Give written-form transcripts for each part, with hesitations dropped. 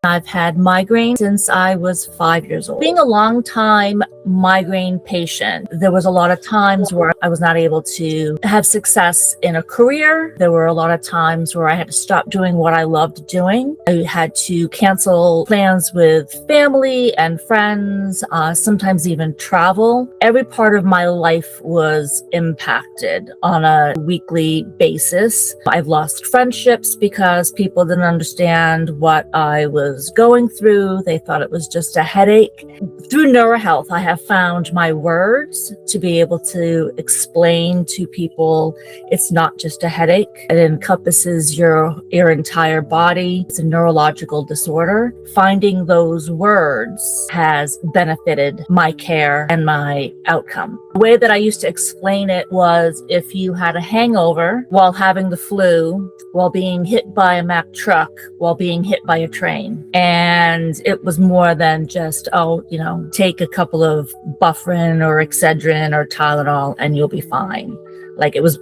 I've had migraine since I was 5 years old. Being a long time migraine patient, there was a lot of times where I was not able to have success in a career. There were a lot of times where I had to stop doing what I loved doing. I had to cancel plans with family and friends, sometimes even travel. Every part of my life was impacted on a weekly basis. I've lost friendships because people didn't understand what I was going through. They thought it was just a headache. Through Neura Health, I have found my words to be able to explain to people it's not just a headache. It encompasses your entire body. It's a neurological disorder. Finding those words has benefited my care and my outcome. The way that I used to explain it was if you had a hangover while having the flu, while being hit by a Mack truck, while being hit by a train. And it was more than just, take a couple of Bufferin or Excedrin or Tylenol and you'll be fine. Like it was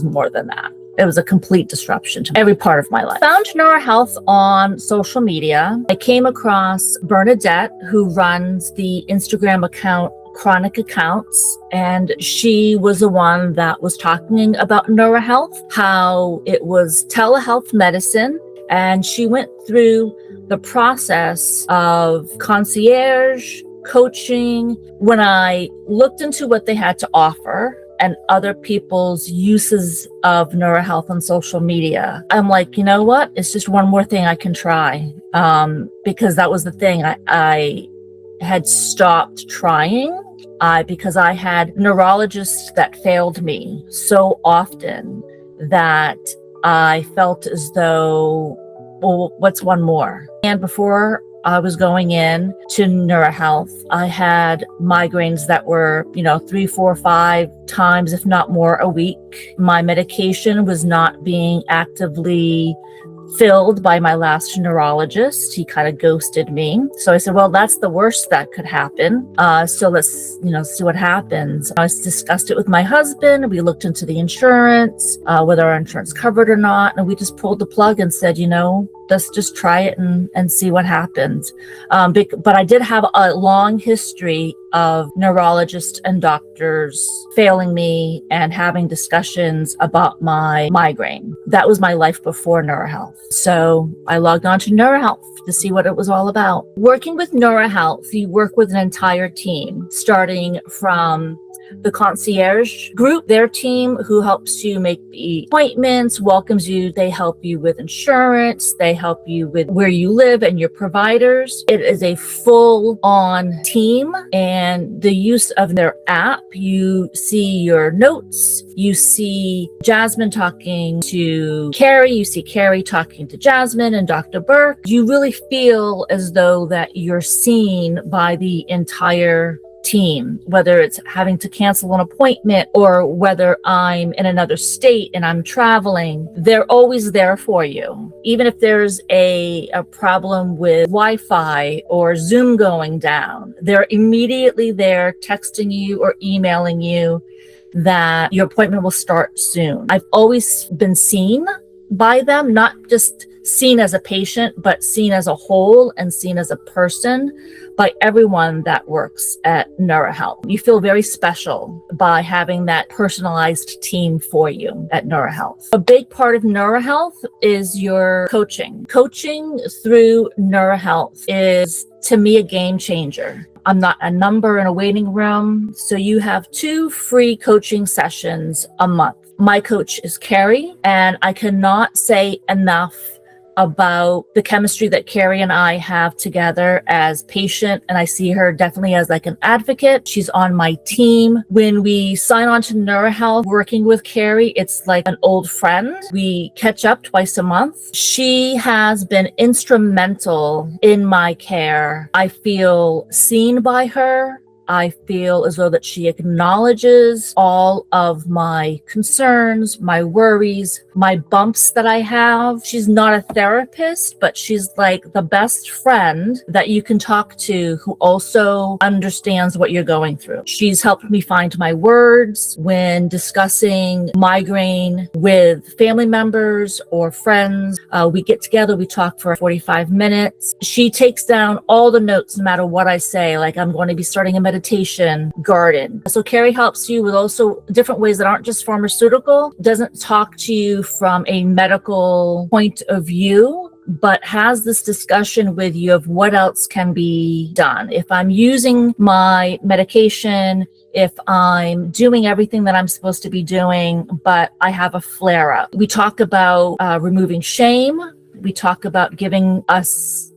more than that. It was a complete disruption to every part of my life. I found Neura Health on social media. I came across Bernadette, who runs the Instagram account Chronic Accounts, and she was the one that was talking about Neura Health, how it was telehealth medicine, and she went through the process of concierge coaching. When I looked into what they had to offer and other people's uses of Neura Health on social media, I'm like, you know what? It's just one more thing I can try, because that was the thing. I had stopped trying because I had neurologists that failed me so often that I felt as though, well, what's one more? And before I was going in to Neura Health, I had migraines that were, 3, 4, 5 times, if not more, a week. My medication was not being actively filled by my last neurologist. He kind of ghosted me. So I said, well, that's the worst that could happen. So let's, see what happens. I discussed it with my husband. We looked into the insurance, whether our insurance covered or not. And we just pulled the plug and said, let's just try it and see what happens. But I did have a long history of neurologists and doctors failing me and having discussions about my migraine. That was my life before Neura Health. So I logged on to Neura Health to see what it was all about. Working with Neura Health, you work with an entire team, starting from the concierge group, their team who helps you make the appointments, welcomes you. They help you with insurance. They help you with where you live and your providers. It is a full-on team, and the use of their app, you see your notes, you see Jasmine talking to Carrie, you see Carrie talking to Jasmine and Dr. Berk. You really feel as though that you're seen by the entire team, whether it's having to cancel an appointment or whether I'm in another state and I'm traveling. They're always there for you. Even if there's a problem with Wi-Fi or Zoom going down, they're immediately there texting you or emailing you that your appointment will start soon. I've always been seen by them, not just seen as a patient, but seen as a whole and seen as a person by everyone that works at Neura Health. You feel very special by having that personalized team for you at Neura Health. A big part of Neura Health is your coaching. Coaching through Neura Health is, to me, a game changer. I'm not a number in a waiting room. So you have 2 free coaching sessions a month. My coach is Carrie, and I cannot say enough about the chemistry that Carrie and I have together as patient, and I see her definitely as like an advocate. She's on my team. When we sign on to Neura Health, working with Carrie, it's like an old friend. We catch up twice a month. She has been instrumental in my care. I feel seen by her. I feel as though that she acknowledges all of my concerns, my worries, my bumps that I have. She's not a therapist, but she's like the best friend that you can talk to who also understands what you're going through. She's helped me find my words when discussing migraine with family members or friends. We get together, we talk for 45 minutes. She takes down all the notes no matter what I say, like I'm going to be starting a meditation garden. So Carrie helps you with also different ways that aren't just pharmaceutical, doesn't talk to you from a medical point of view, but has this discussion with you of what else can be done. If I'm using my medication, if I'm doing everything that I'm supposed to be doing, but I have a flare up. We talk about removing shame. We talk about giving us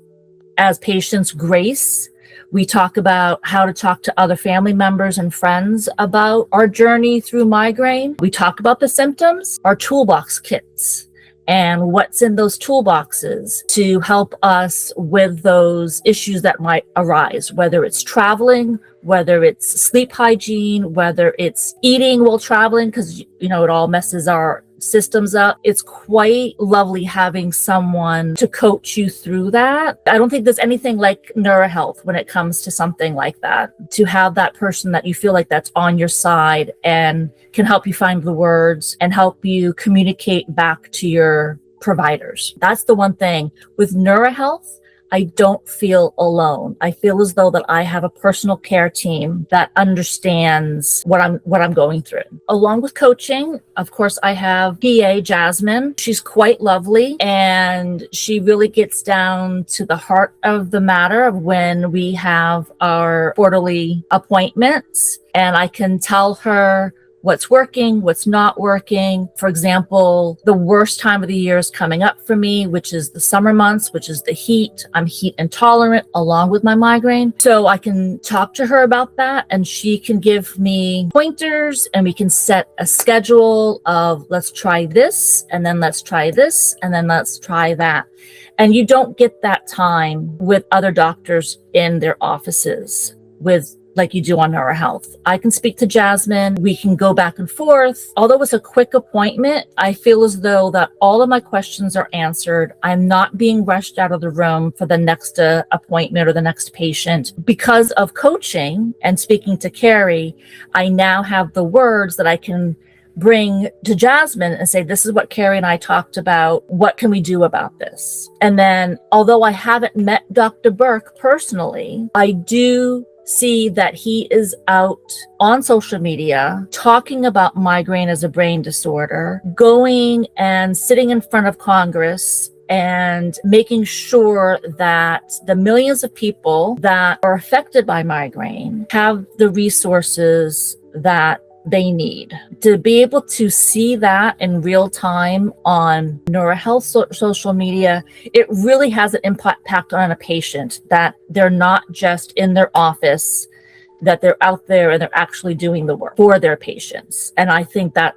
as patients grace. We talk about how to talk to other family members and friends about our journey through migraine. We talk about the symptoms, our toolbox kits, and what's in those toolboxes to help us with those issues that might arise, whether it's traveling, whether it's sleep hygiene, whether it's eating while traveling, because it all messes our systems up. It's quite lovely having someone to coach you through that. I don't think there's anything like Neura Health when it comes to something like that, to have that person that you feel like that's on your side and can help you find the words and help you communicate back to your providers. That's the one thing with Neura Health. I don't feel alone. I feel as though that I have a personal care team that understands what I'm going through. Along with coaching, of course, I have PA Jasmine. She's quite lovely, and she really gets down to the heart of the matter of when we have our quarterly appointments, and I can tell her what's working, what's not working. For example, the worst time of the year is coming up for me, which is the summer months, which is the heat. I'm heat intolerant along with my migraine. So I can talk to her about that, and she can give me pointers, and we can set a schedule of let's try this, and then let's try this, and then let's try that. And you don't get that time with other doctors in their offices like you do on Neura Health. I can speak to Jasmine. We can go back and forth. Although it's a quick appointment, I feel as though that all of my questions are answered. I'm not being rushed out of the room for the next appointment or the next patient. Because of coaching and speaking to Carrie, I now have the words that I can bring to Jasmine and say, this is what Carrie and I talked about. What can we do about this? And then, although I haven't met Dr. Berk personally, I do see that he is out on social media talking about migraine as a brain disorder, going and sitting in front of Congress and making sure that the millions of people that are affected by migraine have the resources that they need. To be able to see that in real time on Neura Health social media, it really has an impact on a patient, that they're not just in their office, that they're out there and they're actually doing the work for their patients. And I think that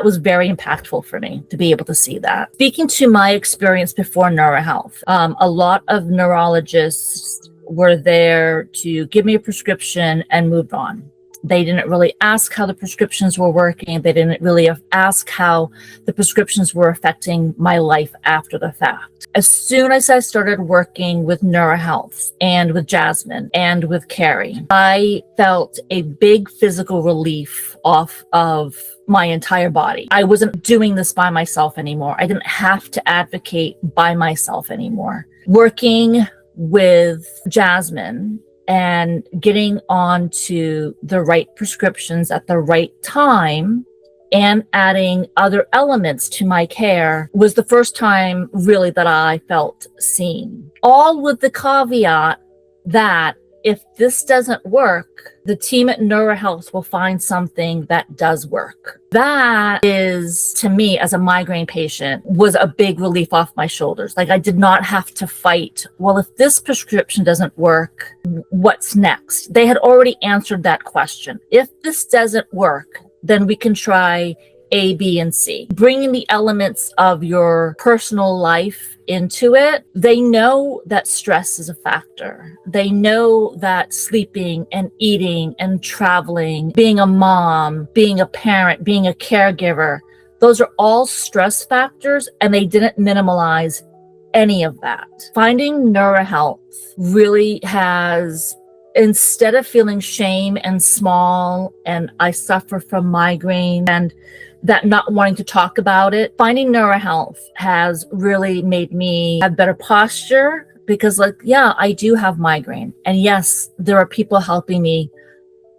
was very impactful for me to be able to see that. Speaking to my experience before Neura Health, a lot of neurologists were there to give me a prescription and moved on. They didn't really ask how the prescriptions were working. They didn't really ask how the prescriptions were affecting my life after the fact. As soon as I started working with Neura Health and with Jasmine and with Carrie, I felt a big physical relief off of my entire body. I wasn't doing this by myself anymore. I didn't have to advocate by myself anymore. Working with Jasmine and getting onto the right prescriptions at the right time and adding other elements to my care was the first time really that I felt seen. All with the caveat that if this doesn't work, the team at Neura Health will find something that does work. That is, to me, as a migraine patient, was a big relief off my shoulders. Like, I did not have to fight, well, if this prescription doesn't work, what's next? They had already answered that question. If this doesn't work, then we can try A, B, and C. Bringing the elements of your personal life into it, they know that stress is a factor. They know that sleeping and eating and traveling, being a mom, being a parent, being a caregiver, those are all stress factors, and they didn't minimalize any of that. Finding Neura Health really has, instead of feeling shame and small and I suffer from migraine and that not wanting to talk about it, finding Neura Health has really made me have better posture because, like, yeah, I do have migraine. And yes, there are people helping me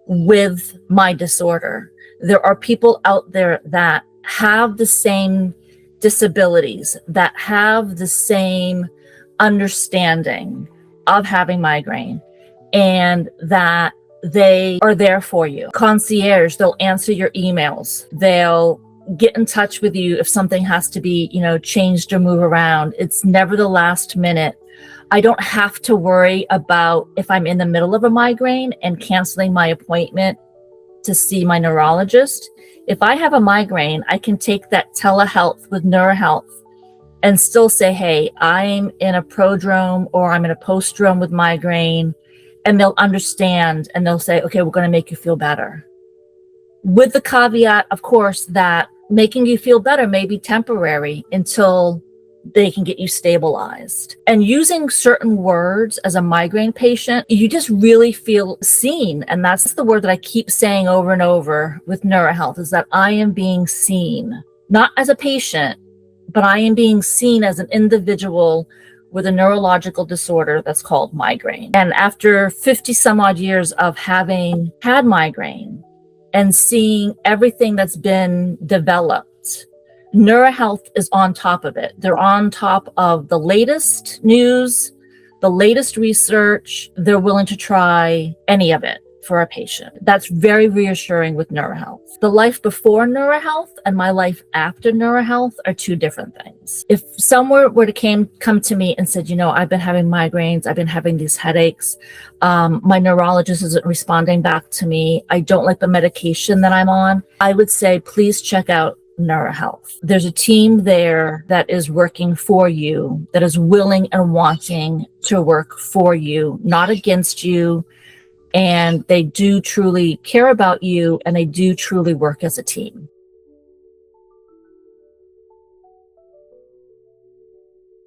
with my disorder. There are people out there that have the same disabilities, that have the same understanding of having migraine, and that they are there for you. Concierge, they'll answer your emails. They'll get in touch with you if something has to be, changed or move around. It's never the last minute. I don't have to worry about if I'm in the middle of a migraine and canceling my appointment to see my neurologist. If I have a migraine, I can take that telehealth with Neura Health and still say, hey, I'm in a prodrome or I'm in a postdrome with migraine, and they'll understand and they'll say, okay, we're going to make you feel better. With the caveat, of course, that making you feel better may be temporary until they can get you stabilized. And using certain words as a migraine patient, you just really feel seen. And that's the word that I keep saying over and over with Neura Health, is that I am being seen, not as a patient, but I am being seen as an individual with a neurological disorder that's called migraine. And after 50 some odd years of having had migraine and seeing everything that's been developed, Neura Health is on top of it. They're on top of the latest news, the latest research. They're willing to try any of it for a patient. That's very reassuring with Neura Health. The life before Neura Health and my life after Neura Health are two different things. If someone were to come to me and said, I've been having migraines, I've been having these headaches, my neurologist isn't responding back to me, I don't like the medication that I'm on, I would say, please check out Neura Health. There's a team there that is working for you, that is willing and wanting to work for you, not against you. And they do truly care about you, and they do truly work as a team.